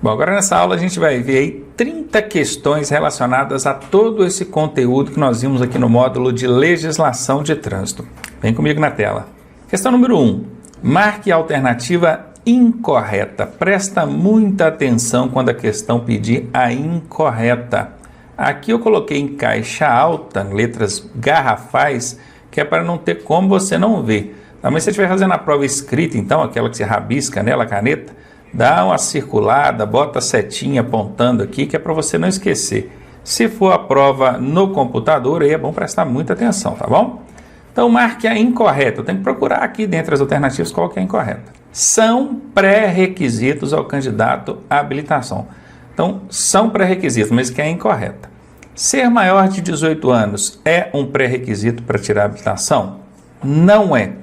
Bom, agora nessa aula a gente vai ver aí 30 questões relacionadas a todo esse conteúdo que nós vimos aqui no módulo de legislação de trânsito. Vem comigo na tela. Questão número 1. Marque a alternativa incorreta. Presta muita atenção quando a questão pedir a incorreta. Aqui eu coloquei em caixa alta, letras garrafais, que é para não ter como você não ver. Mas se você estiver fazendo a prova escrita, então, aquela que você rabisca nela, a caneta, dá uma circulada, bota a setinha apontando aqui, que é para você não esquecer. Se for a prova no computador, aí é bom prestar muita atenção, tá bom? Então, marque a incorreta. Eu tenho que procurar aqui, dentre as alternativas, qual que é a incorreta. São pré-requisitos ao candidato à habilitação. Então, são pré-requisitos, mas que é incorreta. Ser maior de 18 anos é um pré-requisito para tirar a habilitação? Não é.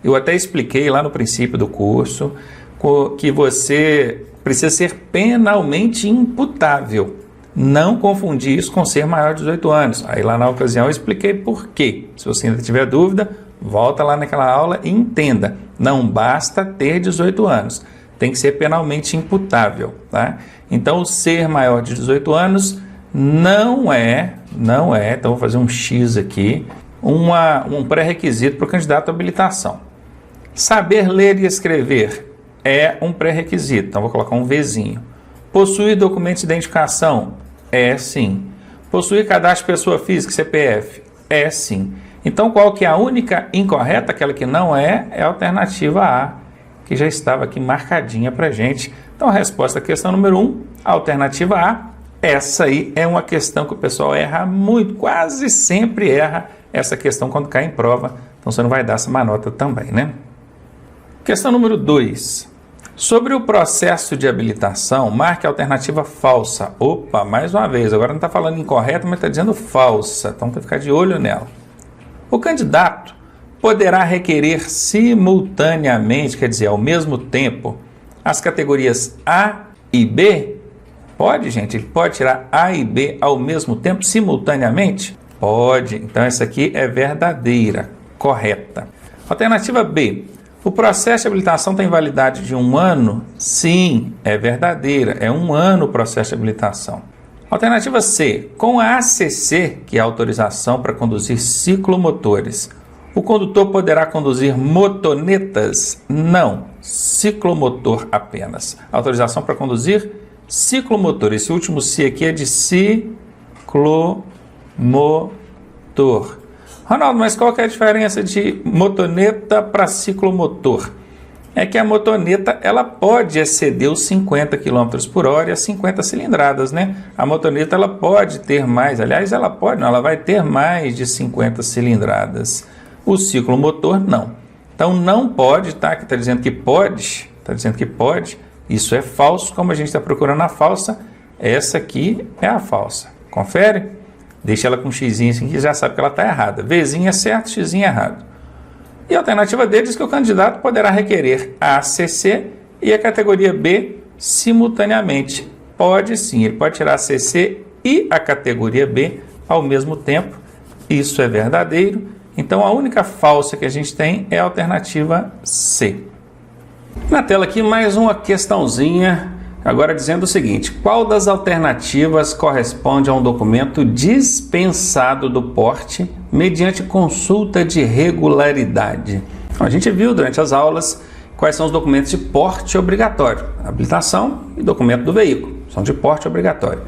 Eu até expliquei lá no princípio do curso que você precisa ser penalmente imputável. Não confundir isso com ser maior de 18 anos. Aí lá na ocasião eu expliquei por quê. Se você ainda tiver dúvida, volta lá naquela aula e entenda. Não basta ter 18 anos. Tem que ser penalmente imputável, tá? Então, ser maior de 18 anos não é, então vou fazer um X aqui, um pré-requisito para o candidato à habilitação. Saber ler e escrever é um pré-requisito, então vou colocar um Vzinho. Possuir documentos de identificação? É sim. Possuir cadastro de pessoa física, CPF? É sim. Então, qual que é a única incorreta, aquela que não é a alternativa A, que já estava aqui marcadinha para a gente. Então, a resposta à questão número 1, a alternativa A, essa aí é uma questão que o pessoal erra muito, quase sempre erra essa questão quando cai em prova, então você não vai dar essa má nota também, né? Questão número 2. Sobre o processo de habilitação, marque a alternativa falsa. Opa, mais uma vez, agora não está falando incorreta, mas está dizendo falsa, então tem que ficar de olho nela. O candidato poderá requerer simultaneamente, quer dizer, ao mesmo tempo, as categorias A e B? Pode, gente? Ele pode tirar A e B ao mesmo tempo, simultaneamente? Pode. Então, essa aqui é verdadeira, correta. Alternativa B. O processo de habilitação tem validade de 1 ano? Sim, é verdadeira. É 1 ano o processo de habilitação. Alternativa C. Com a ACC, que é a autorização para conduzir ciclomotores, o condutor poderá conduzir motonetas? Não, ciclomotor apenas. Autorização para conduzir ciclomotor. Esse último C aqui é de ciclomotor. Ronaldo, mas qual que é a diferença de motoneta para ciclomotor? É que a motoneta ela pode exceder os 50 km por hora e as 50 cilindradas, né? A motoneta ela pode ter mais, aliás, ela pode, não, ela vai ter mais de 50 cilindradas. O ciclomotor não. Então não pode, tá? Que está dizendo que pode, isso é falso, como a gente está procurando a falsa, essa aqui é a falsa. Confere? Deixa ela com um xizinho assim que já sabe que ela está errada. Vzinho é certo, xizinho é errado. E a alternativa D diz que o candidato poderá requerer a ACC e a categoria B simultaneamente. Pode sim, ele pode tirar a ACC e a categoria B ao mesmo tempo. Isso é verdadeiro. Então, a única falsa que a gente tem é a alternativa C. Na tela aqui, mais uma questãozinha, agora dizendo o seguinte: qual das alternativas corresponde a um documento dispensado do porte mediante consulta de regularidade? Então, a gente viu durante as aulas quais são os documentos de porte obrigatório. Habilitação e documento do veículo são de porte obrigatório.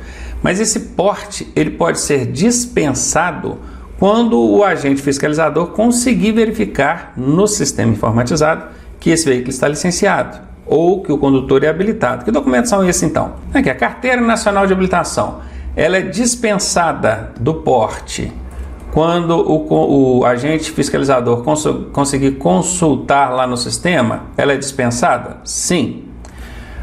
Mas esse porte ele pode ser dispensado quando o agente fiscalizador conseguir verificar no sistema informatizado que esse veículo está licenciado ou que o condutor é habilitado. Que documentos são esses então? Aqui, a Carteira Nacional de Habilitação. Ela é dispensada do porte quando o agente fiscalizador conseguir consultar lá no sistema. Ela é dispensada? Sim.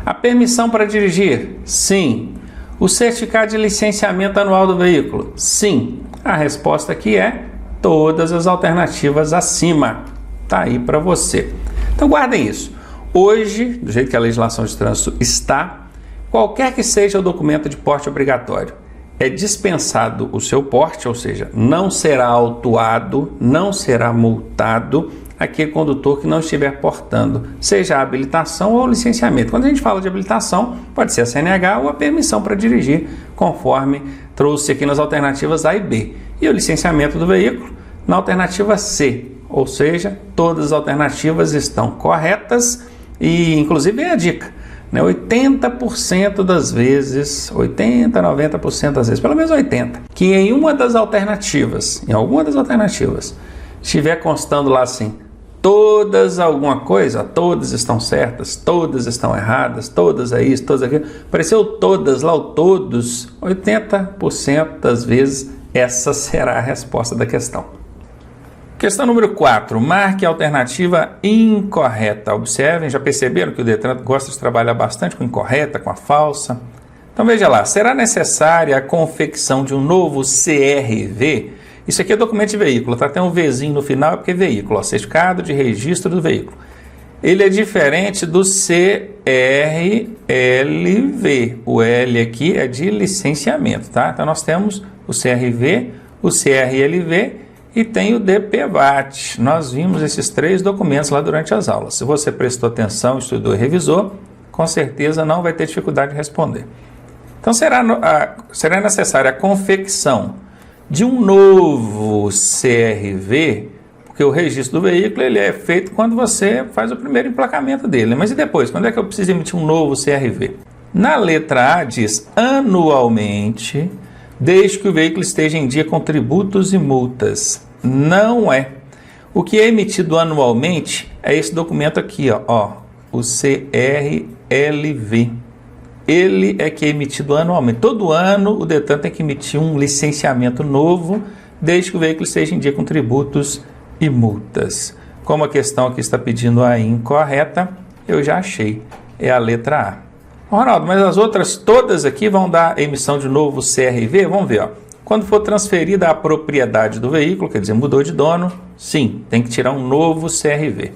A permissão para dirigir? Sim. O certificado de licenciamento anual do veículo? Sim. A resposta aqui é todas as alternativas acima. Está aí para você. Então guardem isso. Hoje, do jeito que a legislação de trânsito está, qualquer que seja o documento de porte obrigatório, é dispensado o seu porte, ou seja, não será autuado, não será multado aquele condutor que não estiver portando, seja a habilitação ou o licenciamento. Quando a gente fala de habilitação, pode ser a CNH ou a permissão para dirigir, conforme trouxe aqui nas alternativas A e B. E o licenciamento do veículo na alternativa C, ou seja, todas as alternativas estão corretas e, inclusive, é a dica, né? 80% das vezes, 80, 90% das vezes, pelo menos 80%, que em alguma das alternativas, estiver constando lá assim, todas alguma coisa, todas estão certas, todas estão erradas, todas é isso, todas aquilo, apareceu todas lá, o todos, 80% das vezes essa será a resposta da questão. Questão número 4, marque a alternativa incorreta. Observem, já perceberam que o Detran gosta de trabalhar bastante com incorreta, com a falsa? Então veja lá, será necessária a confecção de um novo CRV? Isso aqui é documento de veículo, tá? Tem um Vzinho no final, é porque é veículo, ó, certificado de registro do veículo. Ele é diferente do CRLV, o L aqui é de licenciamento, tá? Então nós temos o CRV, o CRLV e tem o DPVAT. Nós vimos esses 3 documentos lá durante as aulas. Se você prestou atenção, estudou e revisou, com certeza não vai ter dificuldade de responder. Então será necessária a confecção de um novo CRV, porque o registro do veículo ele é feito quando você faz o primeiro emplacamento dele. Mas e depois? Quando é que eu preciso emitir um novo CRV? Na letra A diz anualmente, desde que o veículo esteja em dia com tributos e multas. Não é. O que é emitido anualmente é esse documento aqui, ó, o CRLV. Ele é que é emitido anualmente. Todo ano o Detran tem que emitir um licenciamento novo, desde que o veículo esteja em dia com tributos e multas. Como a questão aqui está pedindo a incorreta, eu já achei. É a letra A. Ronaldo, mas as outras todas aqui vão dar emissão de novo CRV? Vamos ver, ó. Quando for transferida a propriedade do veículo, quer dizer, mudou de dono, sim, tem que tirar um novo CRV.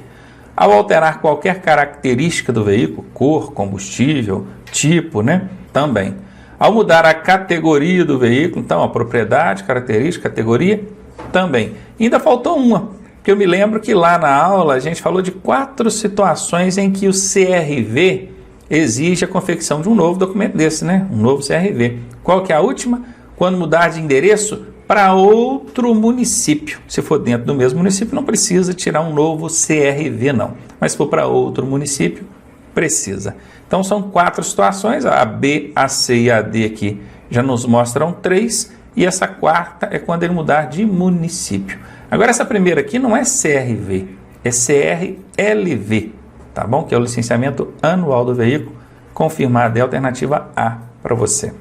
Ao alterar qualquer característica do veículo, cor, combustível, tipo, né? Também. Ao mudar a categoria do veículo, então, a propriedade, característica, categoria, também. E ainda faltou uma, que eu me lembro que lá na aula a gente falou de 4 situações em que o CRV exige a confecção de um novo documento desse, né? Um novo CRV. Qual que é a última? Quando mudar de endereço para outro município. Se for dentro do mesmo município, não precisa tirar um novo CRV, não. Mas se for para outro município, precisa. Então, são 4 situações. A B, a C e a D aqui já nos mostram 3. E essa 4ª é quando ele mudar de município. Agora, essa primeira aqui não é CRV, é CRLV. Tá bom? Que é o licenciamento anual do veículo, confirmado é a alternativa A para você.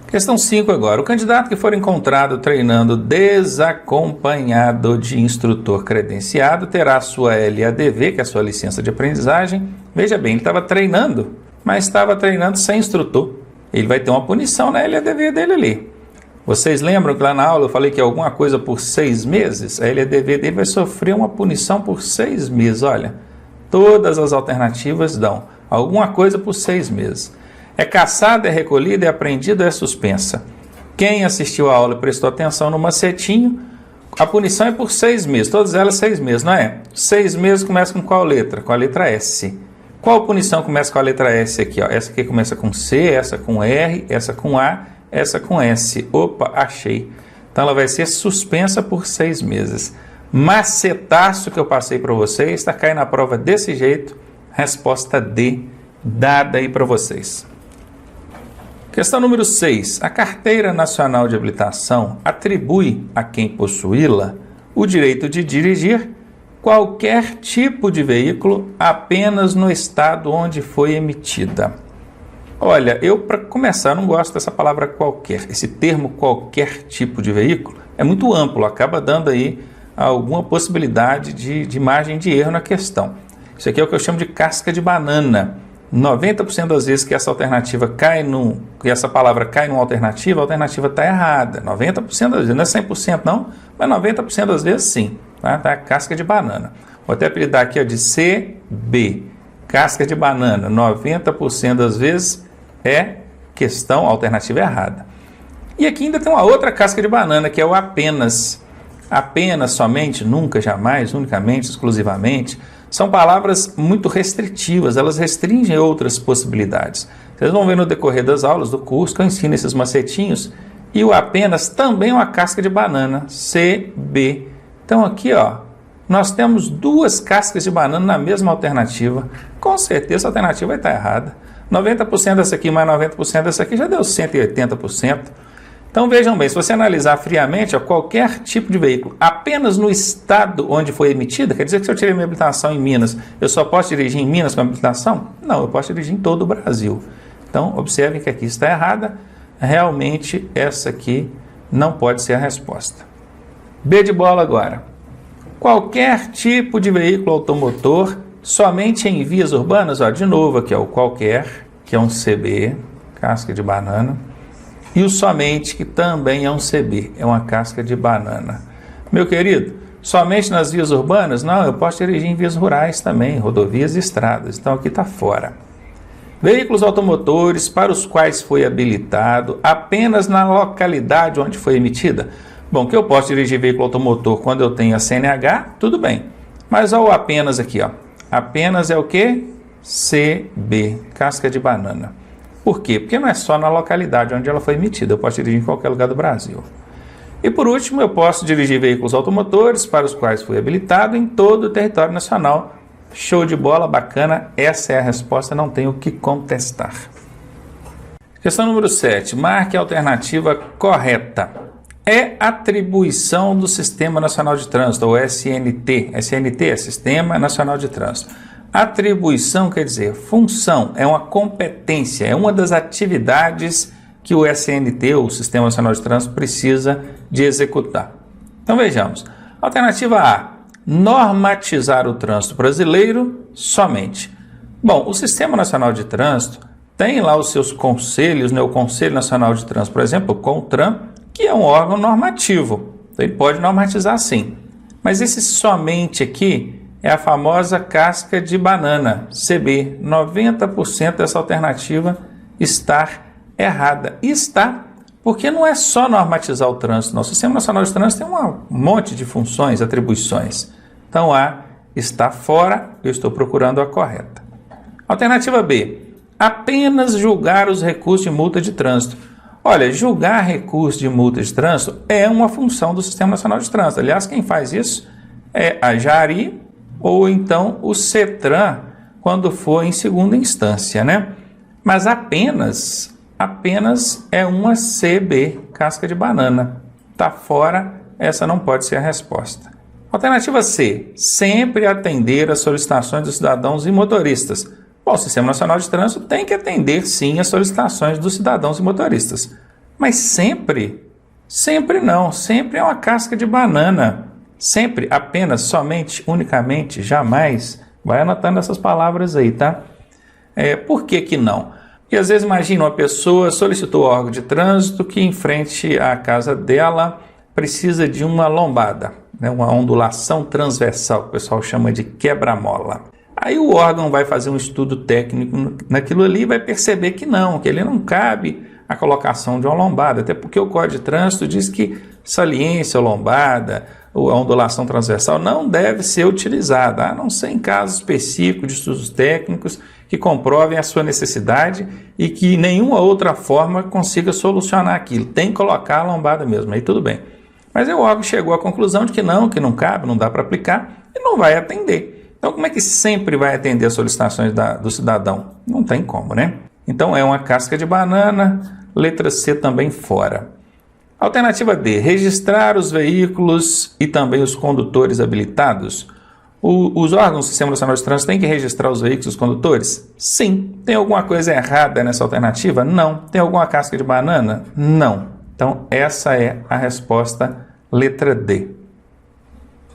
Questão 5 agora. O candidato que for encontrado treinando desacompanhado de instrutor credenciado terá a sua LADV, que é a sua licença de aprendizagem. Veja bem, ele estava treinando, mas estava treinando sem instrutor. Ele vai ter uma punição na LADV dele ali. Vocês lembram que lá na aula eu falei que alguma coisa por 6 meses? A LADV dele vai sofrer uma punição por 6 meses, olha. Todas as alternativas dão alguma coisa por 6 meses. É caçada, é recolhida, é apreendida, é suspensa. Quem assistiu a aula e prestou atenção no macetinho, a punição é por 6 meses. Todas elas 6 meses, não é? 6 meses começa com qual letra? Com a letra S. Qual punição começa com a letra S aqui? Ó? Essa aqui começa com C, essa com R, essa com A, essa com S. Opa, achei. Então ela vai ser suspensa por 6 meses. Macetaço que eu passei para vocês, está caindo na prova desse jeito, resposta D, dada aí para vocês. Questão número 6. A Carteira Nacional de Habilitação atribui a quem possuí-la o direito de dirigir qualquer tipo de veículo apenas no estado onde foi emitida. Olha, eu para começar não gosto dessa palavra qualquer, esse termo qualquer tipo de veículo é muito amplo, acaba dando aí alguma possibilidade de margem de erro na questão. Isso aqui é o que eu chamo de casca de banana. 90% das vezes que essa alternativa que essa palavra cai numa alternativa, a alternativa está errada. 90% das vezes, não é 100% não, mas 90% das vezes sim. Tá? Casca de banana. Vou até apelidar aqui ó, de CB. Casca de banana. 90% das vezes é questão, alternativa errada. E aqui ainda tem uma outra casca de banana, que é o apenas. apenas, somente, nunca, jamais, unicamente, exclusivamente, são palavras muito restritivas, elas restringem outras possibilidades. Vocês vão ver no decorrer das aulas do curso que eu ensino esses macetinhos. E o apenas também é uma casca de banana, CB. Então aqui, ó, nós temos duas cascas de banana na mesma alternativa. Com certeza a alternativa vai estar errada. 90% dessa aqui mais 90% dessa aqui já deu 180%. Então vejam bem, se você analisar friamente, ó, qualquer tipo de veículo, apenas no estado onde foi emitida, quer dizer que se eu tirei minha habilitação em Minas, eu só posso dirigir em Minas com a habilitação? Não, eu posso dirigir em todo o Brasil. Então observem que aqui está errada. Realmente essa aqui não pode ser a resposta. B de bola agora. Qualquer tipo de veículo automotor somente em vias urbanas, ó, de novo aqui, ó, o qualquer, que é um CB, casca de banana, e o somente, que também é um CB, é uma casca de banana. Meu querido, somente nas vias urbanas? Não, eu posso dirigir em vias rurais também, rodovias e estradas, então aqui está fora. Veículos automotores para os quais foi habilitado apenas na localidade onde foi emitida. Bom, que eu posso dirigir veículo automotor quando eu tenho a CNH, tudo bem. Mas olha o apenas aqui, ó. Apenas é o quê? CB, casca de banana. Por quê? Porque não é só na localidade onde ela foi emitida, eu posso dirigir em qualquer lugar do Brasil. E por último, eu posso dirigir veículos automotores para os quais foi habilitado em todo o território nacional. Show de bola, bacana, essa é a resposta, não tenho o que contestar. Questão número 7, marque a alternativa correta. É atribuição do Sistema Nacional de Trânsito, ou SNT. SNT é Sistema Nacional de Trânsito. Atribuição quer dizer função, é uma competência, é uma das atividades que o SNT, o Sistema Nacional de Trânsito, precisa de executar. Então vejamos. Alternativa A. Normatizar o trânsito brasileiro somente. Bom, o Sistema Nacional de Trânsito tem lá os seus conselhos, né? O Conselho Nacional de Trânsito, por exemplo, o CONTRAN, que é um órgão normativo. Então, ele pode normatizar sim. Mas esse somente aqui é a famosa casca de banana, CB. 90% dessa alternativa está errada. E está porque não é só normatizar o trânsito. O Sistema Nacional de Trânsito tem um monte de funções, atribuições. Então, A está fora, eu estou procurando a correta. Alternativa B. Apenas julgar os recursos de multa de trânsito. Olha, julgar recursos de multa de trânsito é uma função do Sistema Nacional de Trânsito. Aliás, quem faz isso é a JARI ou então o CETRAN, quando for em segunda instância, né? Mas apenas é uma CB, casca de banana. Está fora, essa não pode ser a resposta. Alternativa C, sempre atender às solicitações dos cidadãos e motoristas. Bom, o Sistema Nacional de Trânsito tem que atender sim às solicitações dos cidadãos e motoristas. Mas sempre? Sempre não, sempre é uma casca de banana. Sempre, apenas, somente, unicamente, jamais. Vai anotando essas palavras aí, tá? Por que que não? Porque às vezes imagina uma pessoa solicitou ao órgão de trânsito que em frente à casa dela precisa de uma lombada, né? Uma ondulação transversal, que o pessoal chama de quebra-mola. Aí o órgão vai fazer um estudo técnico naquilo ali e vai perceber que ele não cabe a colocação de uma lombada, até porque o Código de Trânsito diz que saliência ou lombada, ou a ondulação transversal não deve ser utilizada, a não ser em casos específicos de estudos técnicos que comprovem a sua necessidade e que nenhuma outra forma consiga solucionar aquilo. Tem que colocar a lombada mesmo, aí tudo bem. Mas o órgão chegou à conclusão de que não cabe, não dá para aplicar e não vai atender. Então, como é que sempre vai atender as solicitações do cidadão? Não tem como, né? Então, é uma casca de banana, letra C também fora. Alternativa D, registrar os veículos e também os condutores habilitados. Os órgãos do Sistema Nacional de Trânsito têm que registrar os veículos e os condutores? Sim. Tem alguma coisa errada nessa alternativa? Não. Tem alguma casca de banana? Não. Então, essa é a resposta, letra D.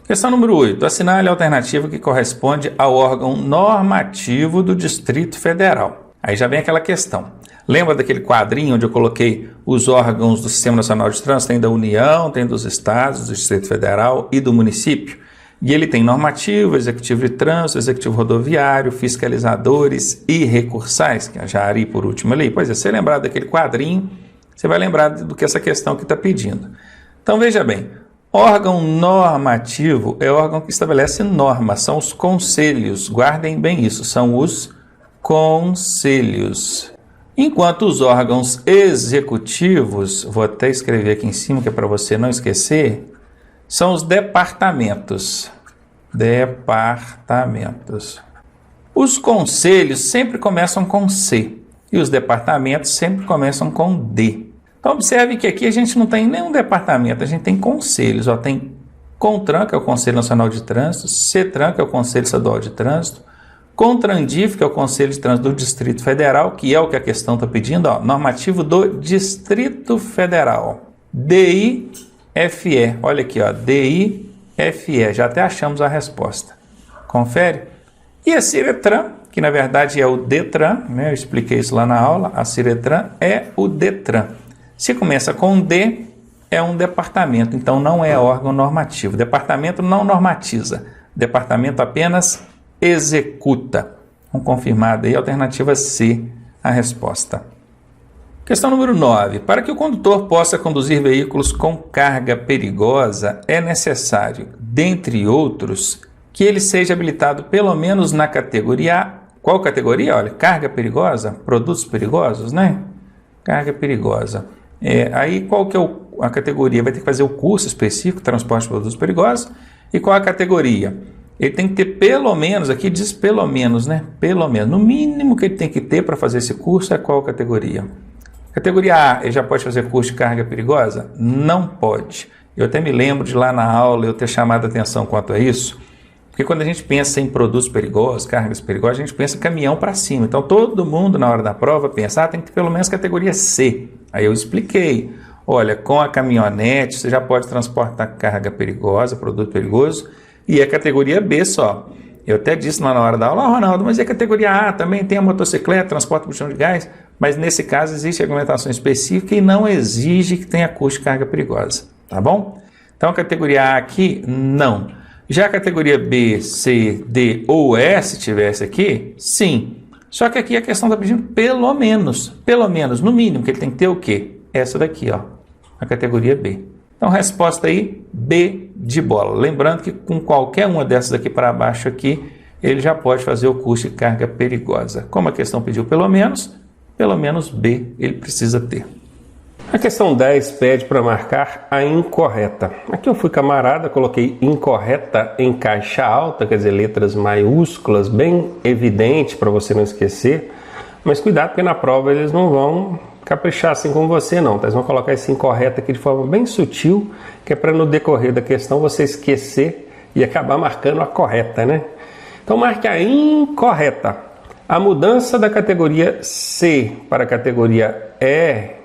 Questão número 8. Assinale a alternativa que corresponde ao órgão normativo do Distrito Federal. Aí já vem aquela questão. Lembra daquele quadrinho onde eu coloquei os órgãos do Sistema Nacional de Trânsito? Tem da União, tem dos estados, do Distrito Federal e do município. E ele tem normativo, executivo de trânsito, executivo rodoviário, fiscalizadores e recursais, que é a JARI por último ali. Pois é, se você lembrar daquele quadrinho, você vai lembrar do que essa questão aqui está pedindo. Então veja bem, Órgão normativo é órgão que estabelece normas, são os conselhos. Guardem bem isso, são os conselhos. Enquanto os órgãos executivos, vou até escrever aqui em cima que é para você não esquecer, são os departamentos. Departamentos. Os conselhos sempre começam com C e os departamentos sempre começam com D. Então observe que aqui a gente não tem nenhum departamento, a gente tem conselhos. Tem CONTRAN, que é o Conselho Nacional de Trânsito, CETRAN, que é o Conselho Estadual de Trânsito, CONTRANDIF, que é o Conselho de Trânsito do Distrito Federal, que é o que a questão está pedindo, normativo do Distrito Federal. DIFE, olha aqui, DIFE, já até achamos a resposta. Confere? E a CIRETRAN, que na verdade é o DETRAN, né? Eu expliquei isso lá na aula, a CIRETRAN é o DETRAN. Se começa com D, é um departamento, então não é órgão normativo. Departamento não normatiza, departamento apenas executa. Vamos confirmar aí, alternativa C, a resposta. Questão número 9. Para que o condutor possa conduzir veículos com carga perigosa, é necessário, dentre outros, que ele seja habilitado pelo menos na categoria A. Qual categoria? Olha, carga perigosa, produtos perigosos, né? Carga perigosa. Aí qual que é a categoria? Vai ter que fazer o curso específico, transporte de produtos perigosos. E qual a categoria? Ele tem que ter pelo menos, aqui diz pelo menos, né? Pelo menos. No mínimo que ele tem que ter para fazer esse curso é qual categoria? Categoria A, ele já pode fazer curso de carga perigosa? Não pode. Eu até me lembro de lá na aula eu ter chamado a atenção quanto a isso. Porque quando a gente pensa em produtos perigosos, cargas perigosas, a gente pensa em caminhão para cima. Então todo mundo na hora da prova pensa, tem que ter pelo menos categoria C. Aí eu expliquei, olha, com a caminhonete você já pode transportar carga perigosa, produto perigoso, e a categoria B só. Eu até disse lá na hora da aula, Ronaldo, mas e a categoria A também tem a motocicleta, transporte de botão de gás, mas nesse caso existe argumentação específica e não exige que tenha custo de carga perigosa, tá bom? Então a categoria A aqui, não. Já a categoria B, C, D ou E, se tivesse aqui, sim. Só que aqui a questão está pedindo pelo menos, no mínimo, que ele tem que ter o quê? Essa daqui, a categoria B. Então, resposta aí, B de bola. Lembrando que com qualquer uma dessas daqui para baixo aqui, ele já pode fazer o curso de carga perigosa. Como a questão pediu pelo menos B ele precisa ter. A questão 10 pede para marcar a incorreta. Aqui eu fui camarada, coloquei incorreta em caixa alta, quer dizer, letras maiúsculas, bem evidente para você não esquecer. Mas cuidado, porque na prova eles não vão caprichar assim com você não, tá? Eles vão colocar esse incorreto aqui de forma bem sutil, que é para no decorrer da questão você esquecer e acabar marcando a correta, né? Então marque a incorreta. A mudança da categoria C para a categoria E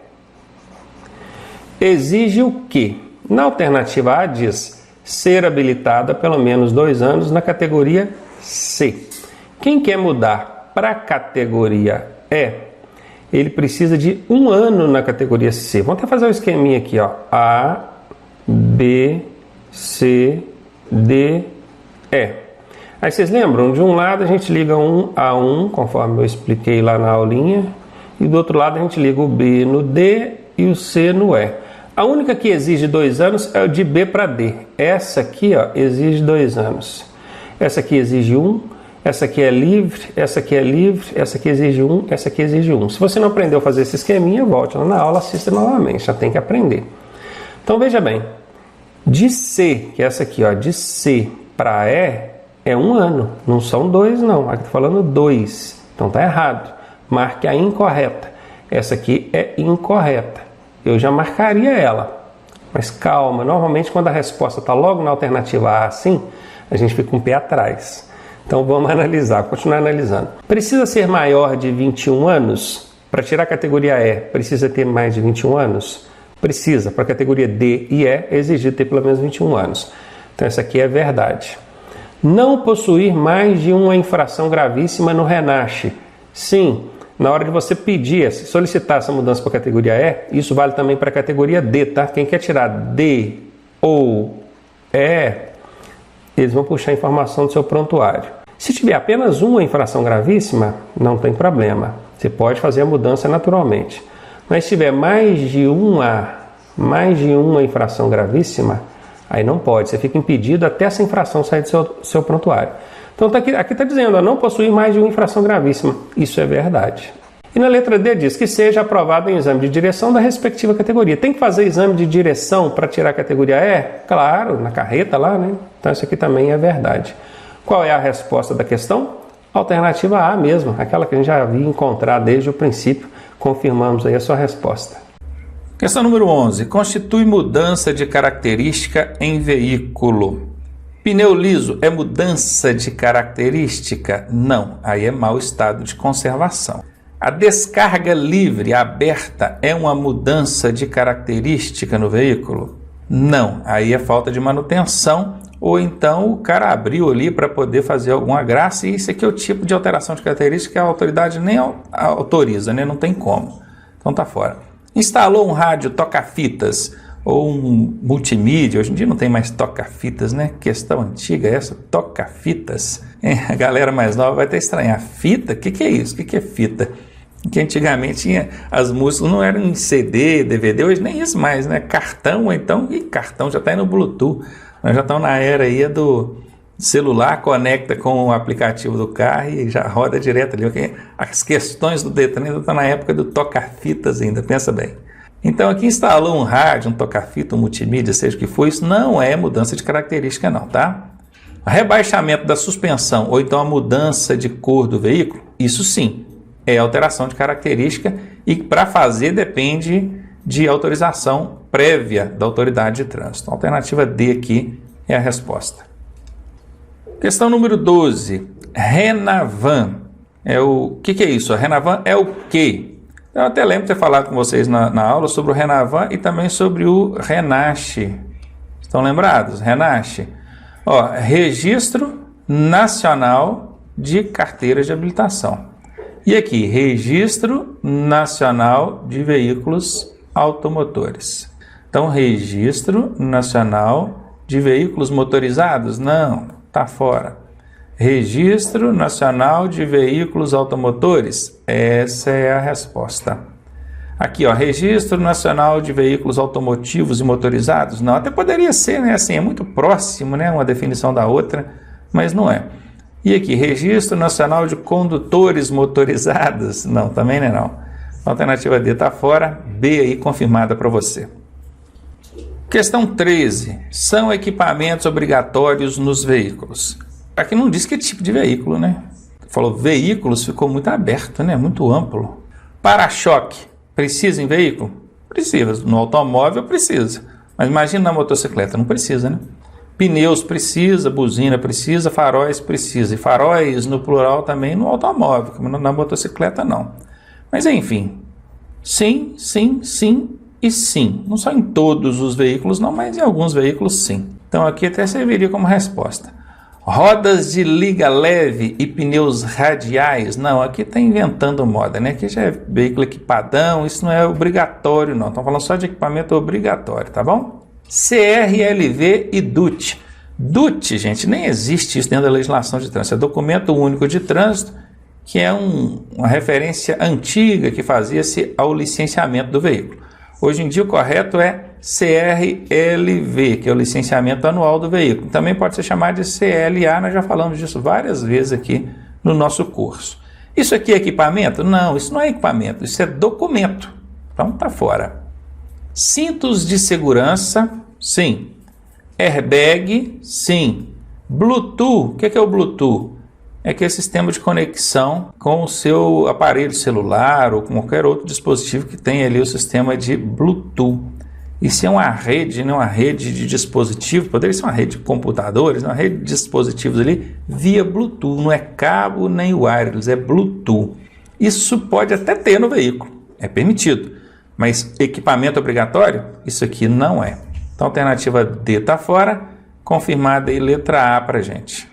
exige o quê? Na alternativa A diz ser habilitada pelo menos 2 anos na categoria C. Quem quer mudar para a categoria E, ele precisa de 1 ano na categoria C. Vamos até fazer um esqueminha aqui, A, B, C, D, E. Aí vocês lembram? De um lado a gente liga 1 a 1, conforme eu expliquei lá na aulinha, e do outro lado a gente liga o B no D e o C no E. A única que exige 2 anos é o de B para D. Essa aqui exige 2 anos. Essa aqui exige 1, essa aqui é livre, essa aqui é livre, essa aqui exige 1, essa aqui exige 1. Se você não aprendeu a fazer esse esqueminha, volte lá na aula, assista novamente, já tem que aprender. Então veja bem, de C, que é essa aqui, de C para E, é 1 ano, não são 2 não, aqui está falando 2, então está errado. Marque a incorreta, essa aqui é incorreta. Eu já marcaria ela, mas calma, normalmente quando a resposta está logo na alternativa A assim, a gente fica um pé atrás. Então vamos analisar, continuar analisando. Precisa ser maior de 21 anos? Para tirar a categoria E, precisa ter mais de 21 anos? Precisa, para a categoria D e E, é exigido ter pelo menos 21 anos. Então essa aqui é verdade. Não possuir mais de uma infração gravíssima no RENASH? Sim. Na hora de você pedir, solicitar essa mudança para a categoria E, isso vale também para a categoria D, tá? Quem quer tirar D ou E, eles vão puxar a informação do seu prontuário. Se tiver apenas uma infração gravíssima, não tem problema. Você pode fazer a mudança naturalmente. Mas se tiver mais de uma infração gravíssima, Aí não pode, você fica impedido até essa infração sair do seu prontuário. Então aqui está dizendo, não possuir mais de uma infração gravíssima. Isso é verdade. E na letra D diz que seja aprovado em exame de direção da respectiva categoria. Tem que fazer exame de direção para tirar a categoria E? Claro, na carreta lá, né? Então isso aqui também é verdade. Qual é a resposta da questão? Alternativa A mesmo, aquela que a gente já havia encontrado desde o princípio. Confirmamos aí a sua resposta. Questão número 11. Constitui mudança de característica em veículo. Pneu liso é mudança de característica? Não, aí é mau estado de conservação. A descarga livre aberta é uma mudança de característica no veículo? Não, aí é falta de manutenção, ou então o cara abriu ali para poder fazer alguma graça, e isso aqui é o tipo de alteração de característica que a autoridade nem autoriza, né? Não tem como. Então tá fora. Instalou um rádio toca-fitas ou um multimídia, hoje em dia não tem mais toca-fitas, né? Questão antiga essa, toca-fitas. A galera mais nova vai até estranhar. Fita? O que é isso? O que é fita? Que antigamente tinha, as músicas não eram em CD, DVD, hoje nem isso mais, né? Cartão, então, e cartão já está aí no Bluetooth. Nós já estamos na era aí do celular, conecta com o aplicativo do carro e já roda direto ali. As questões do Detran ainda estão na época do toca-fitas ainda, pensa bem. Então aqui instalou um rádio, um toca-fita, um multimídia, seja o que for, isso não é mudança de característica não, tá? Rebaixamento da suspensão ou então a mudança de cor do veículo, isso sim, é alteração de característica e para fazer depende de autorização prévia da autoridade de trânsito. A alternativa D aqui é a resposta. Questão número 12. Renavan. O que é isso? A Renavan é o quê? Eu até lembro de ter falado com vocês na aula sobre o Renavan e também sobre o Renache. Estão lembrados? Renache. Registro Nacional de Carteiras de Habilitação. E aqui, Registro Nacional de Veículos Automotores. Então, Registro Nacional de Veículos Motorizados? Não, está fora. Registro Nacional de Veículos Automotores? Essa é a resposta. Aqui, Registro Nacional de Veículos Automotivos e Motorizados? Não, até poderia ser, né? Assim, é muito próximo, né? Uma definição da outra, mas não é. E aqui, Registro Nacional de Condutores Motorizados? Não, também não é não. A alternativa D está fora, B aí confirmada para você. Questão 13. São equipamentos obrigatórios nos veículos. Aqui não diz que tipo de veículo, né? Falou veículos, ficou muito aberto, né? Muito amplo. Para-choque, precisa em veículo? Precisa. No automóvel precisa. Mas imagina na motocicleta, não precisa, né? Pneus precisa, buzina precisa, faróis precisa. E faróis no plural também no automóvel, na motocicleta não. Mas enfim, sim, sim, sim e sim. Não só em todos os veículos não, mas em alguns veículos sim. Então aqui até serviria como resposta. Rodas de liga leve e pneus radiais? Não, aqui está inventando moda, né? Aqui já é veículo equipadão, isso não é obrigatório não. Estamos falando só de equipamento obrigatório, tá bom? CRLV e DUT. DUT, gente, nem existe isso dentro da legislação de trânsito. É documento único de trânsito, que é uma referência antiga que fazia-se ao licenciamento do veículo. Hoje em dia o correto é CRLV, que é o licenciamento anual do veículo. Também pode ser chamado de CLA, nós já falamos disso várias vezes aqui no nosso curso. Isso aqui é equipamento? Não, isso não é equipamento, isso é documento. Então tá fora. Cintos de segurança? Sim. Airbag? Sim. Bluetooth? O que é o Bluetooth? É aquele sistema de conexão com o seu aparelho celular ou com qualquer outro dispositivo que tenha ali o sistema de Bluetooth. Isso é uma rede, né? Uma rede de dispositivos, poderia ser uma rede de computadores, uma rede de dispositivos ali via Bluetooth, não é cabo nem wireless, é Bluetooth. Isso pode até ter no veículo, é permitido, mas equipamento obrigatório, isso aqui não é. Então a alternativa D está fora, confirmada aí letra A para a gente.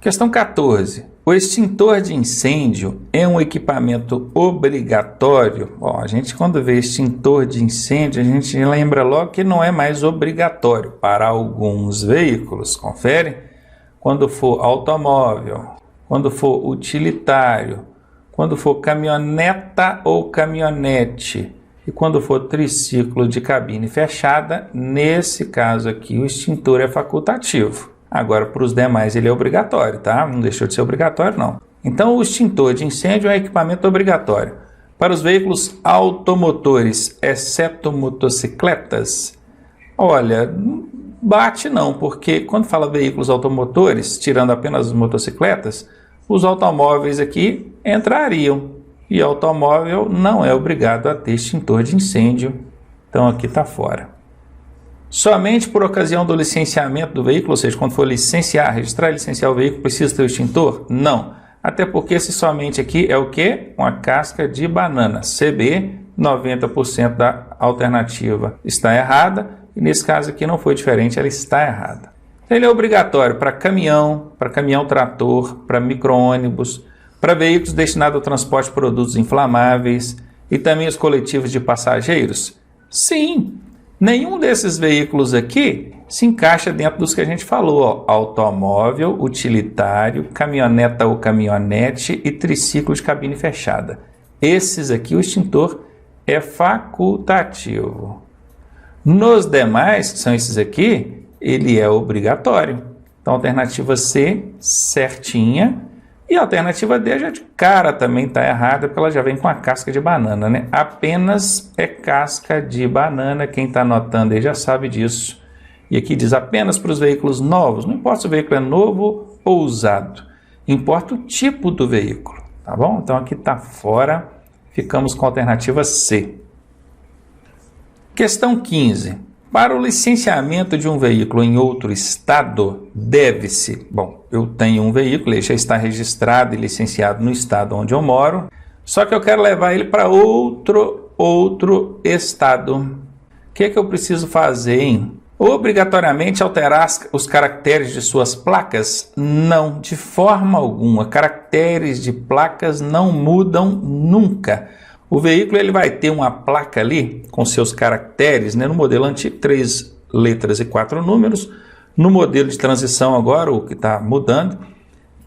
Questão 14. O extintor de incêndio é um equipamento obrigatório? A gente quando vê extintor de incêndio, a gente lembra logo que não é mais obrigatório para alguns veículos. Confere? Quando for automóvel, quando for utilitário, quando for caminhoneta ou caminhonete, E quando for triciclo de cabine fechada, nesse caso aqui o extintor é facultativo. Agora, para os demais ele é obrigatório, tá? Não deixou de ser obrigatório, não. Então, o extintor de incêndio é um equipamento obrigatório. Para os veículos automotores, exceto motocicletas, olha, bate não, porque quando fala veículos automotores, tirando apenas as motocicletas, os automóveis aqui entrariam. E automóvel não é obrigado a ter extintor de incêndio, então aqui está fora. Somente por ocasião do licenciamento do veículo, ou seja, quando for licenciar, registrar e licenciar o veículo, precisa ter o extintor? Não. Até porque esse somente aqui é o quê? Uma casca de banana. CB, 90% da alternativa está errada, e nesse caso aqui não foi diferente, ela está errada. Ele é obrigatório para caminhão trator, para micro-ônibus, para veículos destinados ao transporte de produtos inflamáveis e também os coletivos de passageiros? Sim, nenhum desses veículos aqui se encaixa dentro dos que a gente falou, ó, automóvel, utilitário, caminhoneta ou caminhonete e triciclo de cabine fechada. Esses aqui o extintor é facultativo. Nos demais, que são esses aqui, ele é obrigatório. Então, alternativa C, certinha. E a alternativa D já de cara também está errada, porque ela já vem com a casca de banana, né? Apenas é casca de banana, quem está anotando aí já sabe disso. E aqui diz apenas para os veículos novos, não importa se o veículo é novo ou usado, importa o tipo do veículo, tá bom? Então aqui está fora, ficamos com a alternativa C. Questão 15. Para o licenciamento de um veículo em outro estado, deve-se... Bom, eu tenho um veículo, ele já está registrado e licenciado no estado onde eu moro, só que eu quero levar ele para outro estado. O que é que eu preciso fazer, hein? Obrigatoriamente alterar os caracteres de suas placas? Não, de forma alguma. Caracteres de placas não mudam nunca. O veículo ele vai ter uma placa ali com seus caracteres, né? No modelo antigo, 3 letras e 4 números. No modelo de transição agora, o que está mudando,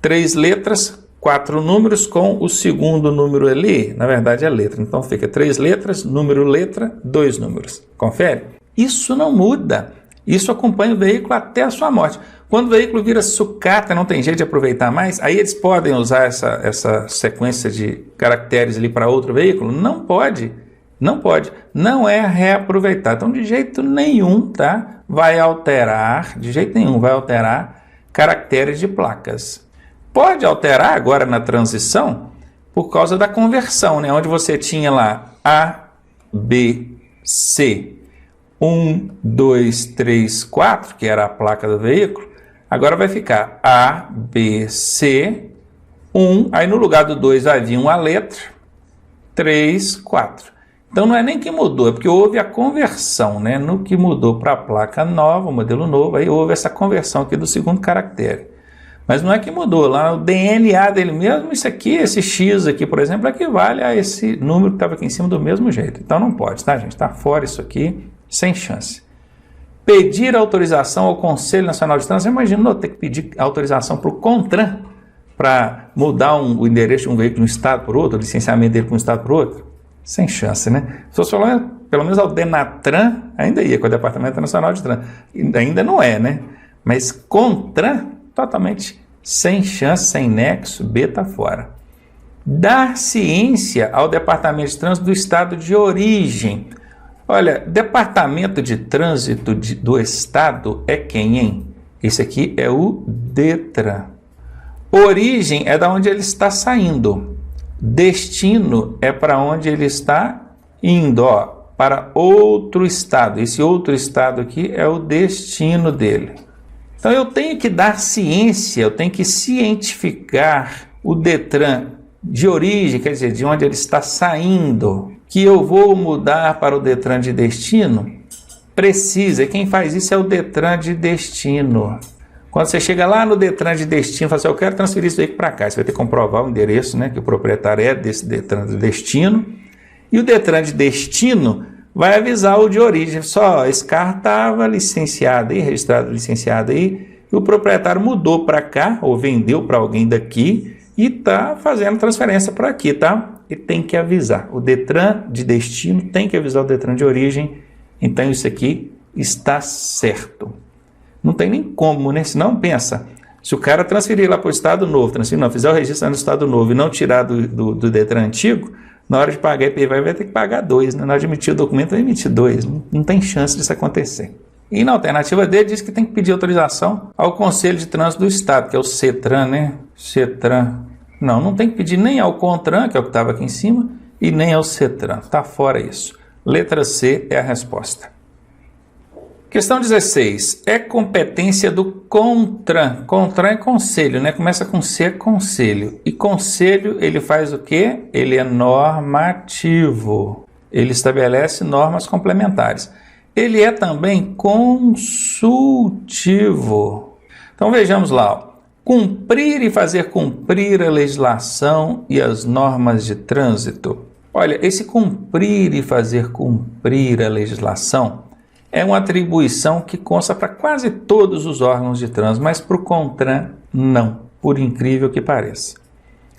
3 letras, 4 números com o segundo número ali, na verdade é letra. Então fica 3 letras, número, letra, 2 números. Confere? Isso não muda. Isso acompanha o veículo até a sua morte. Quando o veículo vira sucata, não tem jeito de aproveitar mais, aí eles podem usar essa sequência de caracteres ali para outro veículo? Não pode, não pode, não é reaproveitar. Então, de jeito nenhum, tá? Vai alterar, de jeito nenhum, vai alterar caracteres de placas. Pode alterar agora na transição por causa da conversão, né? Onde você tinha lá A, B, C, 1, 2, 3, 4, que era a placa do veículo. Agora vai ficar A, B, C, 1, aí no lugar do 2 vai vir uma letra, 3, 4. Então não é nem que mudou, é porque houve a conversão, né? No que mudou para a placa nova, o modelo novo, aí houve essa conversão aqui do segundo caractere. Mas não é que mudou, lá no DNA dele mesmo, isso aqui, esse X aqui, por exemplo, equivale a esse número que estava aqui em cima do mesmo jeito. Então não pode, tá, gente? Está fora isso aqui, sem chance. Pedir autorização ao Conselho Nacional de Trânsito. Você imaginou ter que pedir autorização para o CONTRAN para mudar o endereço de um veículo de um estado para outro, o licenciamento dele para um estado para outro? Sem chance, né? Se fosse falar, pelo menos ao DENATRAN, ainda ia, com o Departamento Nacional de Trânsito. Ainda não é, né? Mas CONTRAN, totalmente sem chance, sem nexo, B está fora. Dar ciência ao Departamento de Trânsito do estado de origem. Olha, Departamento de Trânsito do Estado é quem, hein? Esse aqui é o DETRAN. Origem é da onde ele está saindo. Destino é para onde ele está indo, ó, para outro estado. Esse outro estado aqui é o destino dele. Então eu tenho que dar ciência, eu tenho que cientificar o DETRAN de origem, quer dizer, de onde ele está saindo, que eu vou mudar para o DETRAN de destino. Precisa, e quem faz isso é o DETRAN de destino. Quando você chega lá no DETRAN de destino, fala assim, eu quero transferir isso veículo para cá, você vai ter que comprovar o endereço, né, que o proprietário é desse DETRAN de destino, e o DETRAN de destino vai avisar o de origem, só esse carro estava licenciado aí, registrado licenciado aí, e o proprietário mudou para cá, ou vendeu para alguém daqui, e está fazendo transferência para aqui, tá? ele tem que avisar. O Detran de destino tem que avisar o Detran de origem. Então isso aqui está certo. Não tem nem como, né? Senão pensa, se o cara transferir lá para o estado novo, fizer o registro no estado novo e não tirar do Detran antigo, na hora de pagar IPVA vai ter que pagar 2, né? Na hora de emitir o documento vai emitir 2. Não tem chance disso acontecer. E na alternativa D diz que tem que pedir autorização ao Conselho de Trânsito do Estado, que é o CETRAN, né? CETRAN. Não tem que pedir nem ao CONTRAN, que é o que estava aqui em cima, e nem ao CETRAN. Está fora isso. Letra C é a resposta. Questão 16. É competência do CONTRAN. CONTRAN é conselho, né? Começa com C, conselho. E conselho, ele faz o quê? Ele é normativo. Ele estabelece normas complementares. Ele é também consultivo. Então vejamos lá, ó. Cumprir e fazer cumprir a legislação e as normas de trânsito. Olha, esse cumprir e fazer cumprir a legislação é uma atribuição que consta para quase todos os órgãos de trânsito, mas para o CONTRAN não, por incrível que pareça.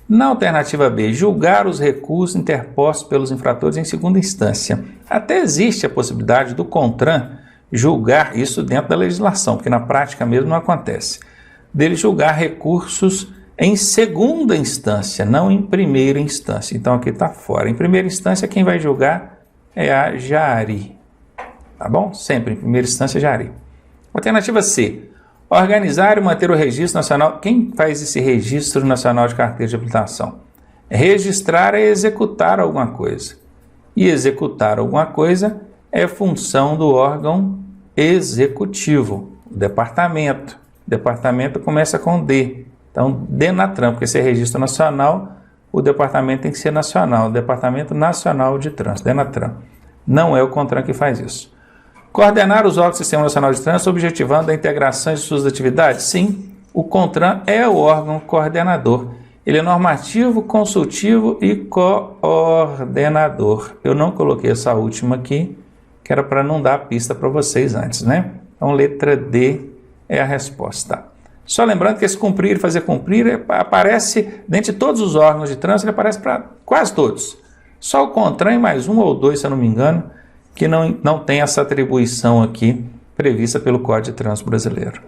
Na alternativa B, julgar os recursos interpostos pelos infratores em segunda instância. Até existe a possibilidade do CONTRAN julgar isso dentro da legislação, porque na prática mesmo não acontece. Dele julgar recursos em segunda instância, não em primeira instância. Então aqui está fora. Em primeira instância, quem vai julgar é a Jari. Tá bom? Sempre em primeira instância, Jari. Alternativa C. Organizar e manter o registro nacional. Quem faz esse registro nacional de carteira de habilitação? Registrar é executar alguma coisa. E executar alguma coisa é função do órgão executivo, o departamento. O departamento começa com D. Então, DENATRAN, porque esse é registro nacional, o departamento tem que ser nacional. O Departamento Nacional de Trânsito, DENATRAN. Não é o CONTRAN que faz isso. Coordenar os órgãos do Sistema Nacional de Trânsito, objetivando a integração de suas atividades? Sim, o CONTRAN é o órgão coordenador. Ele é normativo, consultivo e coordenador. Eu não coloquei essa última aqui, que era para não dar a pista para vocês antes, né? Então, letra D é a resposta. Só lembrando que esse cumprir e fazer cumprir aparece dentro de todos os órgãos de trânsito, ele aparece para quase todos. Só o CONTRAN e mais um ou dois, se eu não me engano, que não tem essa atribuição aqui prevista pelo Código de Trânsito Brasileiro.